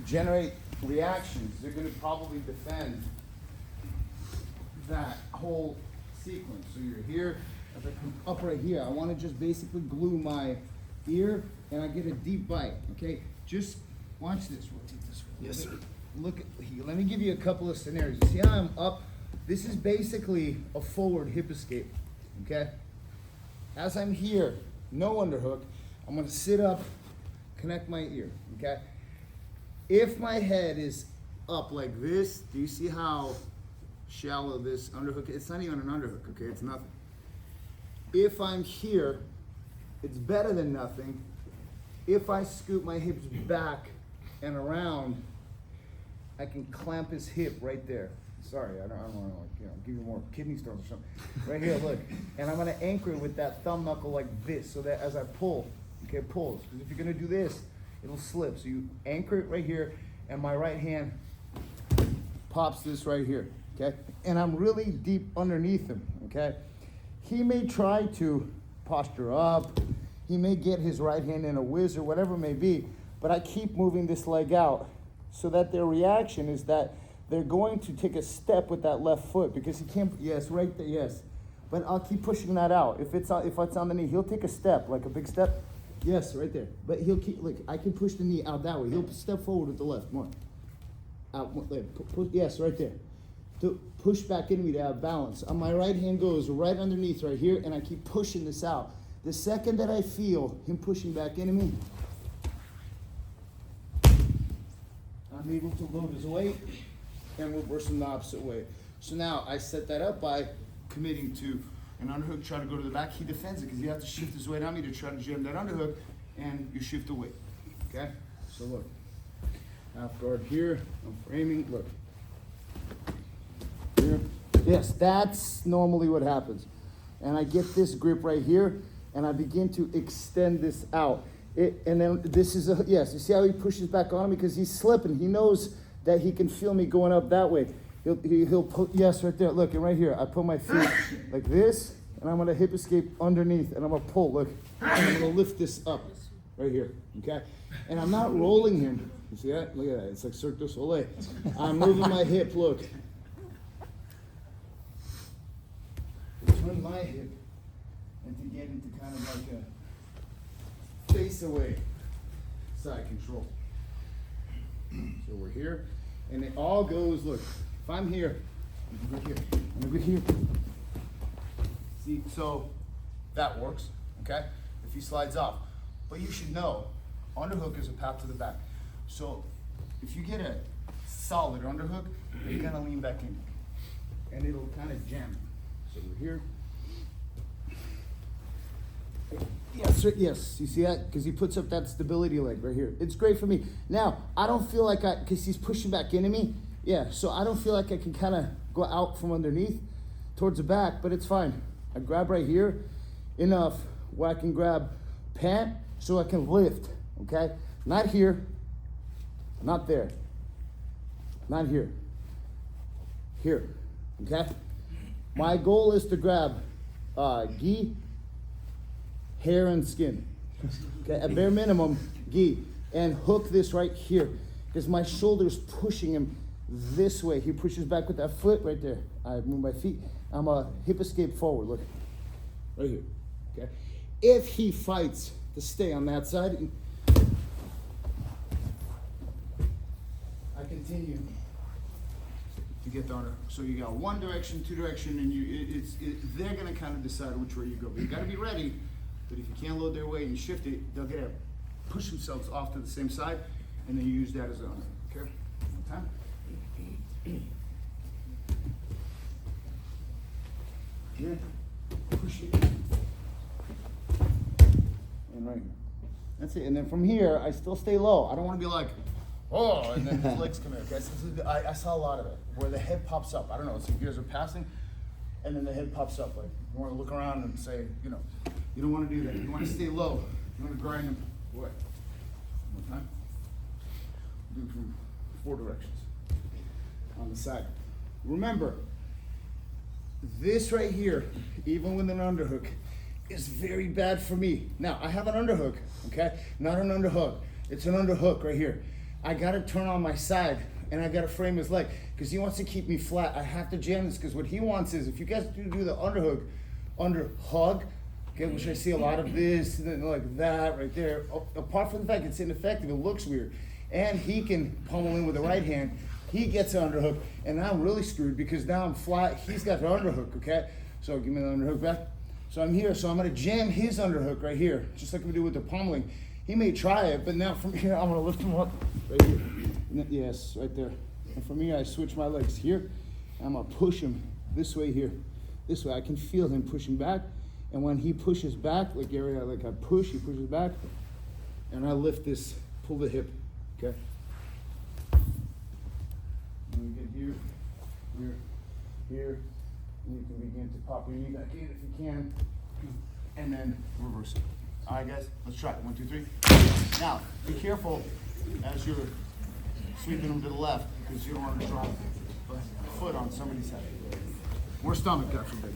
generate reactions, they're going to probably defend that whole sequence. So you're here, as I come up right here, I want to just basically glue my ear and I get a deep bite, okay? Just watch this, rotate this. Yes, sir. Look at here, let me give you a couple of scenarios. See how I'm up? This is basically a forward hip escape, okay? As I'm here, no underhook, I'm gonna sit up, connect my ear, okay? If my head is up like this, do you see how shallow this underhook is? It's not even an underhook, okay? It's nothing. If I'm here, it's better than nothing. If I scoop my hips back and around, I can clamp his hip right there. Sorry, I don't want to give you more kidney stones or something. Right here, look. And I'm gonna anchor it with that thumb knuckle like this, so that as I pull, okay, pulls. Because if you're gonna do this, it'll slip. So you anchor it right here, and my right hand pops this right here, okay? And I'm really deep underneath him, okay? He may try to posture up. He may get his right hand in a whiz or whatever it may be, but I keep moving this leg out so that their reaction is that they're going to take a step with that left foot because he can't, yes, right there, yes. But I'll keep pushing that out. If it's on the knee, he'll take a step, like a big step. Yes, right there. But he'll keep, look, I can push the knee out that way. He'll step forward with the left, more. Out, yes, right there. To push back into me to have balance. On my right hand goes right underneath right here, and I keep pushing this out. The second that I feel him pushing back into me, I'm able to load his weight and reverse him the opposite way. So now I set that up by committing to an underhook, try to go to the back. He defends it because you have to shift his weight on me to try to jam that underhook, and you shift the weight, okay? So look, half guard here, I'm framing, look. Here. Yes, that's normally what happens. And I get this grip right here, and I begin to extend this out. And then this is yes, you see how he pushes back on me because he's slipping. He knows that he can feel me going up that way. He'll put, yes, right there, look, and right here, I put my feet like this, and I'm gonna hip escape underneath, and I'm gonna pull, look, and I'm gonna lift this up, right here, okay? And I'm not rolling him, you see that? Look at that, it's like Cirque du Soleil. I'm moving my hip, look. Turn my hip, and to get into kind of like a face away side control. So we're here, and it all goes, look, if I'm here, I'm gonna go here, I'm gonna go here. See, so that works, okay? If he slides off. But you should know, underhook is a path to the back. So if you get a solid underhook, you're gonna lean back in, and it'll kind of jam. So we're here. Yes, sir, yes, you see that? Because he puts up that stability leg right here. It's great for me. Now, I don't feel like because he's pushing back into me, yeah, so I don't feel like I can kind of go out from underneath towards the back, but it's fine. I grab right here enough where I can grab pant so I can lift, okay? Not here, not there, not here, here, okay? My goal is to grab gi, hair and skin, okay, at bare minimum, gi, and hook this right here, because my shoulder's pushing him this way. He pushes back with that foot right there. I move my feet, I'm a hip escape forward, look, right here, okay? If he fights to stay on that side, I continue to get the honor. So you got one direction, two direction, and they're gonna kind of decide which way you go. But you gotta be ready. But if you can't load their weight and you shift it, they'll get to push themselves off to the same side, and then you use that as an honor. Okay? One time. Here. Push it. And right here. That's it. And then from here, I still stay low. I don't want to be like, oh, and then his legs come in. Okay? So I saw a lot of it where the head pops up. I don't know. Some gears are passing, and then the head pops up. Like you want to look around and say, you know. You don't want to do that. You want to stay low. You want to grind them away. One time. Do it from 4 directions. On the side. Remember, this right here, even with an underhook, is very bad for me. Now, I have an underhook, okay? Not an underhook. It's an underhook right here. I gotta turn on my side and I gotta frame his leg because he wants to keep me flat. I have to jam this because what he wants is if you guys do the underhook, under hug, okay, which I see a lot of this, and then like that right there. Apart from the fact it's ineffective, it looks weird. And he can pummel in with the right hand. He gets an underhook, and now I'm really screwed because now I'm flat. He's got the underhook, okay? So give me the underhook back. So I'm here, so I'm gonna jam his underhook right here, just like we do with the pummeling. He may try it, but now from here, I'm gonna lift him up right here. Yes, right there. And from here, I switch my legs here. I'm gonna push him this way here. This way, I can feel him pushing back. And when he pushes back, like area, like I push, he pushes back. And I lift this, pull the hip, okay? And we get here, here, here. And you can begin to pop your knee back in if you can. And then reverse it. All right, guys, let's try it. 1, 2, 3. Now, be careful as you're sweeping them to the left because you don't want to drop a foot on somebody's head. Or stomach, God forbid.